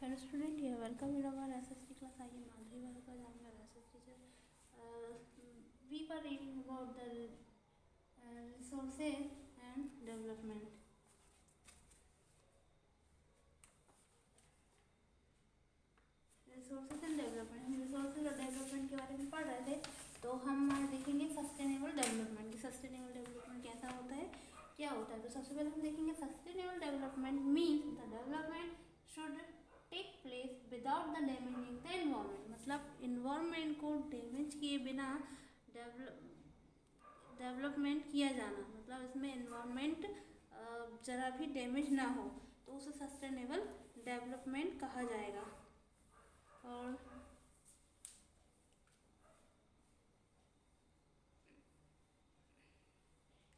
Hello student, ये welcome in our SST class. I am Madhuri Bhardwaj, I am your SST teacher. We were reading about the resources and development. Resources and development, हम resources और development के बारे में पढ़ रहे थे. तो हम देखेंगे सस्टेनेबल डेवलपमेंट कि सस्टेनेबल डेवलपमेंट कैसा होता है, क्या होता है. तो सबसे पहले हम देखेंगे sustainable development means the development should take place without the damaging the environment. मतलब इन्वायरमेंट को डैमेज किए बिना डेवलपमेंट किया जाना, मतलब इसमें इन्वायरमेंट ज़रा भी डैमेज ना हो तो उसे सस्टेनेबल डेवलपमेंट कहा जाएगा. और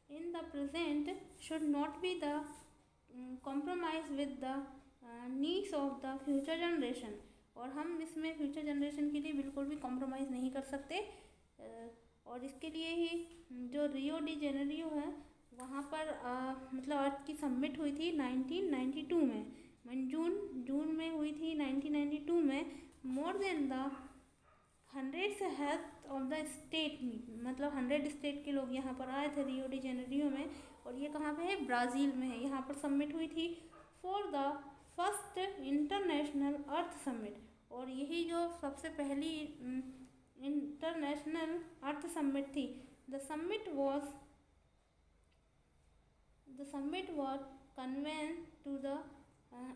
in the present should not be the compromise with the needs of the future generation. और हम इसमें फ्यूचर जनरेशन के लिए बिल्कुल भी कॉम्प्रोमाइज़ नहीं कर सकते. और इसके लिए ही जो रियो डी जेनेरियो है वहाँ पर मतलब अर्थ की समिट हुई थी 1992 में, जून में हुई थी 1992 में. More than the 100 health of the state, मतलब 100 स्टेट के लोग यहाँ पर आए थे रियो डी जेनेरियो में. और ये कहाँ पे है, ब्राज़ील में है. यहाँ पर समिट हुई थी for the first international earth summit. और यही जो सबसे पहली इंटरनेशनल अर्थ समिट थी. The summit was convened to the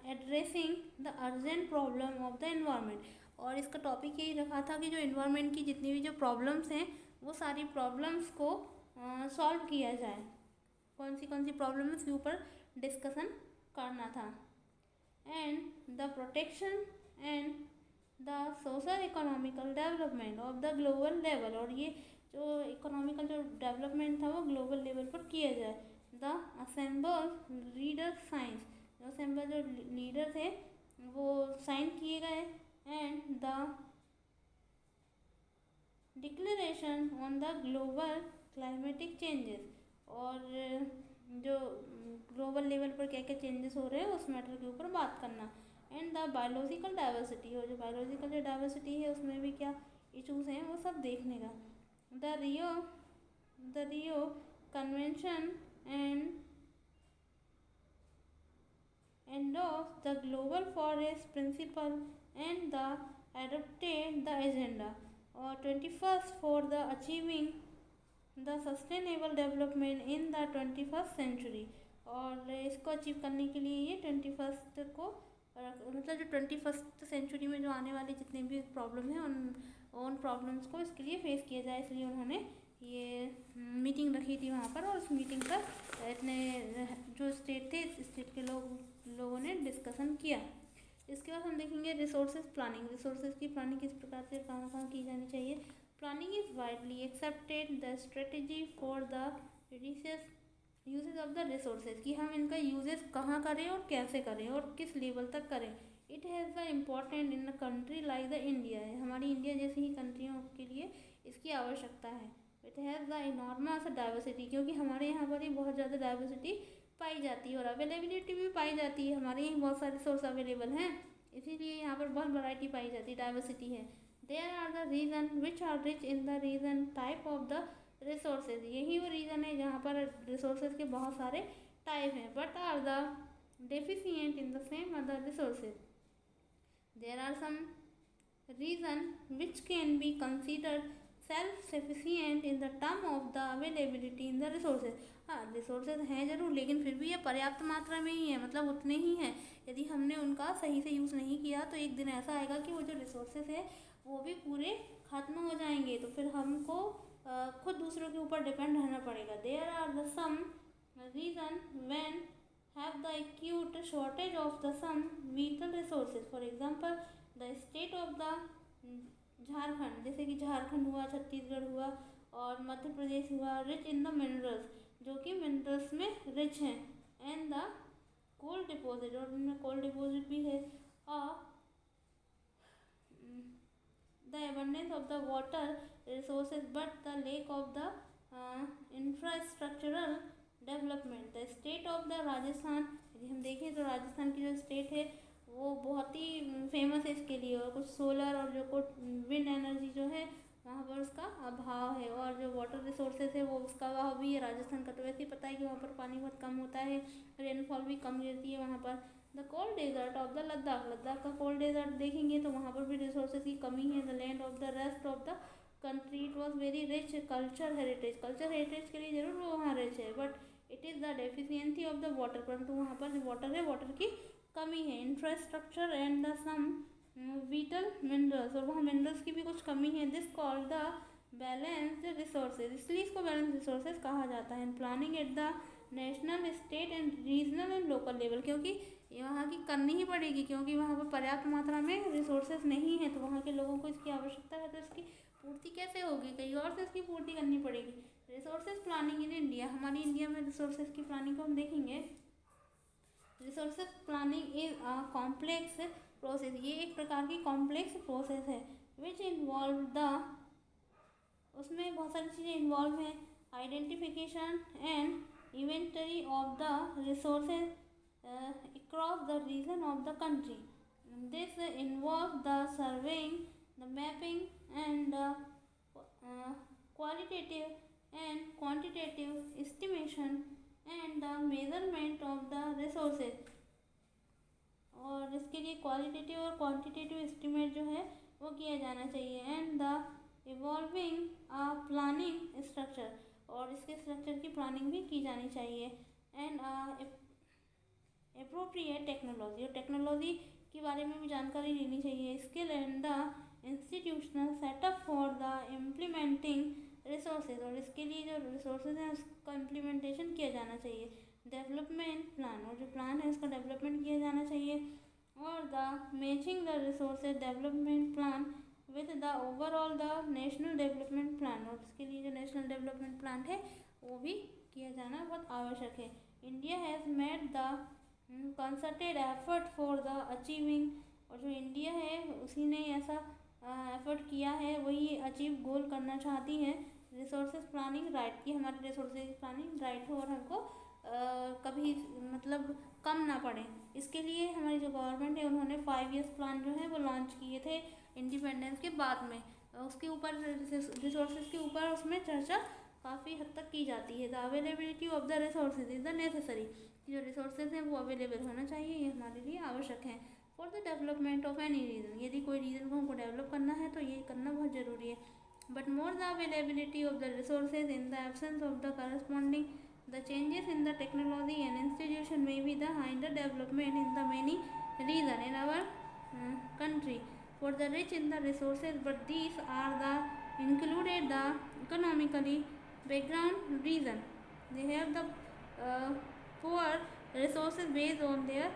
addressing the urgent problem of the environment. और इसका टॉपिक यही रखा था कि जो इन्वायरमेंट की जितनी भी जो प्रॉब्लम्स हैं वो सारी प्रॉब्लम्स को सॉल्व किया जाए. कौन सी प्रॉब्लम है उसके ऊपर डिस्कशन करना था. And the protection and the social economical development of the global level. और ये जो इकोनॉमिकल जो डेवलपमेंट था वो ग्लोबल लेवल पर किया जाए. द असेंबल लीडर साइंस, जो असेंबल जो लीडर थे वो साइन किए गए. And the declaration on the global climatic changes, और जो ग्लोबल लेवल पर क्या क्या चेंजेस हो रहे हैं उस मैटर के ऊपर बात करना. एंड द बायोलॉजिकल डाइवर्सिटी, और जो बायोलॉजिकल जो डाइवर्सिटी है उसमें भी क्या इशूज़ हैं वो सब देखने का. The Rio convention and of the global forest principle and the adopted the agenda or 21st for the achieving the sustainable development in the 21st century. और इसको अचीव करने के लिए ये 21st को मतलब जो 21st सेंचुरी में जो आने वाले जितने भी प्रॉब्लम हैं उन प्रॉब्लम्स को इसके लिए फेस किया जाए, इसलिए उन्होंने ये मीटिंग रखी थी वहाँ पर. और उस मीटिंग पर इतने जो स्टेट थे स्टेट के लोगों ने डिस्कशन किया. इसके बाद हम देखेंगे रिसोर्सेज प्लानिंग. रिसोर्सेज की प्लानिंग किस प्रकार से कहाँ की जानी चाहिए. Planning is widely accepted the strategy for the usages of the resources, कि हम इनका यूजेस कहाँ करें और कैसे करें और किस लेवल तक करें. It has the important in a country like the India, हमारी इंडिया जैसी ही कंट्रियों के लिए इसकी आवश्यकता है. It has the enormous diversity, क्योंकि हमारे यहाँ पर ही बहुत ज़्यादा डाइवर्सिटी पाई जाती है और अवेलेबिलिटी भी पाई जाती है. हमारे यहाँ बहुत सारे सोर्स अवेलेबल हैं, इसीलिए यहाँ पर बहुत वैरायटी पाई जाती है, डाइवर्सिटी है. There are the region which are rich in the region type of the resources. यही वो रीज़न है जहाँ पर रिसोर्सेज के बहुत सारे टाइप हैं. But are the deficient in the same other resources. There are some region which can be considered self sufficient in the term of the availability in the resources. हाँ, resources हैं ज़रूर, लेकिन फिर भी ये पर्याप्त मात्रा में ही है, मतलब उतने ही हैं. यदि हमने उनका सही से यूज़ नहीं किया तो एक दिन ऐसा आएगा कि वो जो रिसोर्सेज है वो भी पूरे ख़त्म हो जाएंगे, तो फिर हमको खुद दूसरों के ऊपर डिपेंड रहना पड़ेगा. There are the some region when have the acute shortage of the some vital resources. For example the state of the Jharkhand, जैसे कि झारखंड हुआ, छत्तीसगढ़ हुआ और मध्य प्रदेश हुआ, रिच इन द मिनरल्स, जो कि मिनरल्स में रिच हैं. एंड द कोल डिपॉजिट, और उनमें कोल डिपॉजिट भी है. और the abundance of the water resources but the lake of the infrastructural development. The state of the Rajasthan, यदि हम देखें तो राजस्थान की जो स्टेट है वो बहुत ही फेमस है इसके लिए, और कुछ सोलर और जो कुछ विंड एनर्जी जो है वहाँ पर उसका अभाव है, और जो वाटर रिसोर्सेज है वो उसका अभाव भी है। राजस्थान का तो वैसे ही पता है कि वहाँ पर पानी बहुत कम होता है, रेनफॉल भी कम गिरती है वहाँ पर। The cold desert of the Ladakh, Ladakh का कोल्ड डेजर्ट देखेंगे तो वहाँ पर भी रिसोर्सेज की कमी है। The land of the rest of the country it was very rich culture heritage, culture heritage के लिए जरूर वो वहाँ रिच है, but it is the deficiency of the water, परंतु वहाँ पर जो वाटर है वाटर की कमी है। Infrastructure and the some vital minerals, और वहाँ मिनरल्स की भी कुछ कमी है। This called the balanced resources, इसलिए इसको बैलेंस रिसोर्सेज कहा जाता है। Planning at the national, state and regional and local level, क्योंकि वहाँ की करनी ही पड़ेगी, क्योंकि वहाँ पर पर्याप्त मात्रा में रिसोर्सेज नहीं है, तो वहाँ के लोगों को इसकी आवश्यकता है, तो इसकी पूर्ति कैसे होगी, कहीं और से इसकी पूर्ति करनी पड़ेगी। रिसोर्सेज प्लानिंग इन इंडिया, हमारी इंडिया में रिसोर्सेज की प्लानिंग को हम देखेंगे। Resources planning is a complex process, ये एक प्रकार की कॉम्प्लेक्स प्रोसेस है, विच इन्वॉल्व द, उसमें बहुत सारी चीज़ें इन्वॉल्व हैं। Identification and inventory of the resources across the region of the country. This involves the surveying, the mapping, and the qualitative and quantitative estimation and the measurement of the resources. और इसके लिए qualitative और quantitative estimate जो है वो किया जाना चाहिए। And the evolving a planning structure, और इसके स्ट्रक्चर की प्लानिंग भी की जानी चाहिए। एंड एप्रोप्रिएट टेक्नोलॉजी, और टेक्नोलॉजी के बारे में भी जानकारी लेनी चाहिए। Skill and the institutional setup for the implementing resources, और इसके लिए जो रिसोर्सेज हैं उसका इम्प्लीमेंटेशन किया जाना चाहिए। डेवलपमेंट प्लान, और जो प्लान है उसका डेवलपमेंट किया जाना चाहिए। और the matching the resources development plan with the overall the national development plan, और इसके लिए जो नेशनल डेवलपमेंट प्लान है वो भी किया जाना बहुत आवश्यक है। India has made the concerted effort for the achieving, और जो इंडिया है उसी ने ऐसा एफर्ट किया है, वही अचीव गोल करना चाहती है। रिसोर्सेज प्लानिंग राइट, की हमारी रिसोर्सेज प्लानिंग राइट हो और हमको कभी मतलब कम ना पड़े। इसके लिए हमारी जो गवर्नमेंट है उन्होंने 5 ईयर्स प्लान जो है वो लॉन्च किए थे इंडिपेंडेंस के बाद में। उसके ऊपर रिसोर्सेज के ऊपर उसमें चर्चा काफ़ी हद तक की जाती है। The availability of the resources is the necessary, जो रिसोर्सेज हैं वो अवेलेबल होना चाहिए, ये हमारे लिए आवश्यक है। For the development of any region, यदि कोई रीजन को हमको डेवलप करना है तो ये करना बहुत ज़रूरी है। But more the availability of the resources in the absence of the corresponding the changes in the technology and institution may be the hinder development in the many region in our country. For the rich in the resources, but these are the included the economically background region. They have the poor resources based on their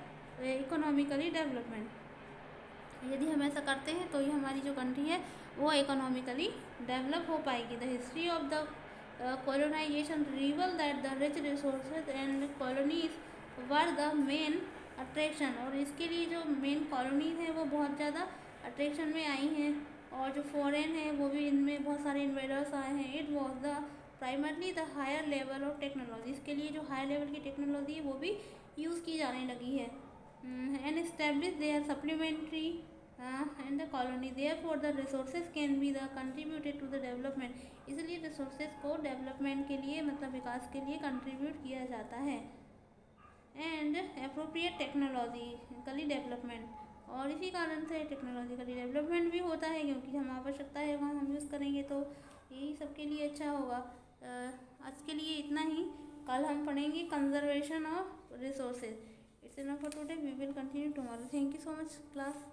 economically development. यदि हम ऐसा करते हैं तो ये हमारी जो country है वो इकोनॉमिकली डेवलप हो पाएगी। The history of the colonization reveal that the rich resources and colonies were the main attraction, और इसके लिए जो मेन कॉलोनीज हैं वो बहुत ज़्यादा अट्रैक्शन में आई हैं, और जो फॉरेन है वो भी इनमें बहुत सारे इन्वेडर्स आए हैं। It was the primarily the higher level of technology, इसके लिए जो हायर लेवल की टेक्नोलॉजी है वो भी यूज़ की जाने लगी है। And establish their supplementary and the colony, therefore the resources can be the contributed to the development, इसलिए रिसोर्सेज को डेवलपमेंट के लिए मतलब विकास के लिए कंट्रीब्यूट किया जाता है। एंड अप्रोप्रिएट टेक्नोलॉजिकली डेवलपमेंट, और इसी कारण से टेक्नोलॉजिकली डेवलपमेंट भी होता है, क्योंकि हम आवश्यकता है वहाँ हम यूज़ करेंगे तो यही सबके लिए अच्छा होगा। आज के लिए इतना ही, कल हम पढ़ेंगे conservation of resources. It's enough for today, we will continue tomorrow. Thank you so much class.